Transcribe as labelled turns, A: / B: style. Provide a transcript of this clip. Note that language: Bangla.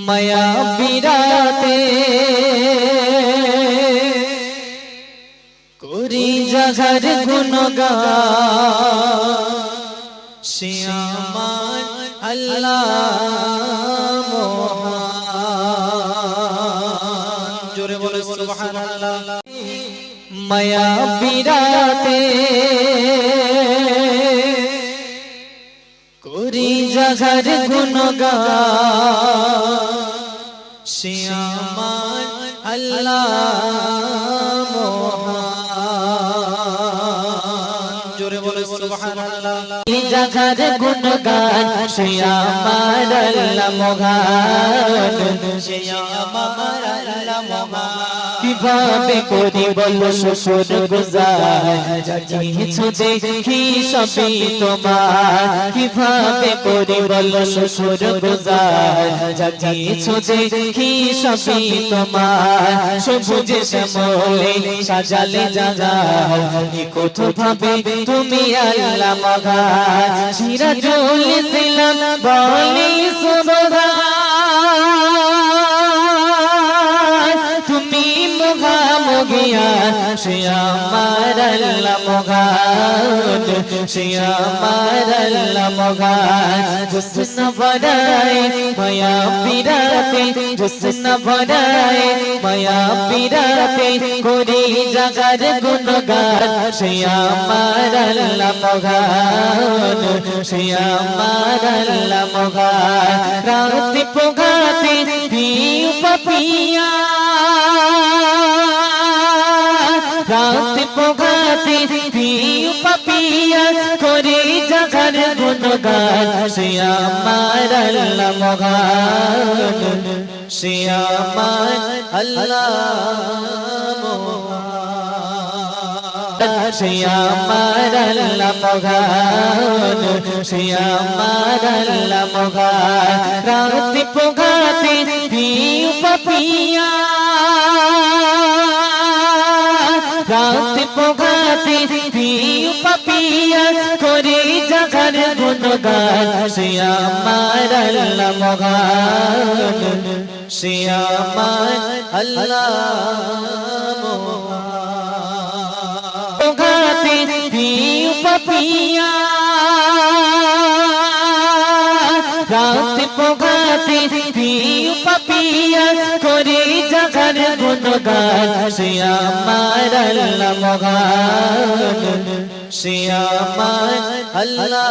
A: মায়া বিরাতে করি জাগার গুণগান সে আমার আল্লাহ মহান। জোরে বলে সুবহানাল্লাহ। মায়া বিরাতে করি জাগার গুণগান সে আমার আল্লাহ মহান। জোরে বলে সুবহানাল্লাহ। জাগার গুণগান সে আমার আল্লাহ মহান, সে আমার আল্লাহ মহান। কিভাবে করি বলো শুকর গুজার, যা কিছু দেখি সবই তোমার। কিভাবে করি বলো শুকর গুজার, যা কিছু দেখি সবই তোমার। সবুজে শ্যামলে সাজালে জাগার, কত ভাবে তুমি আল্লাহ মহান। সিরাজুল ইসলাম বলে সুবহান, তুমি মহামহিয়ান সে আমার আল্লাহ মহান, সে আমার আল্লাহ মহান। হুসন ভরায় মায়া বিরাতে, হুসন ভরায় মায়া বিরাতে করি জাগার গুণগান সে আমার আল্লাহ মহান, সে আমার আল্লাহ মহান। রাত পোগাতে দিও পাপিয়া, রাত পোগাতে দিও পাপিয়া করি জাগার গুণগান সে আমার আল্লাহ মহান, সে আমার আল্লাহ মহান। সে আমার আল্লাহ মহান, সে আমার আল্লাহ মহান। রাত পোগাতে দিও পাপিয়া, রাত পোগাতে দিও পাপিয়া করি জাগার গুণগান সে আমার আল্লাহ মহান, সে আমার আল্লাহ মহান। পোগাতে দিও পাপিয়া, রাত পোগাতে দিও পাপিয়া করি জাগার গুণগান সে আমার আল্লাহ মহান, সে আমার আল্লাহ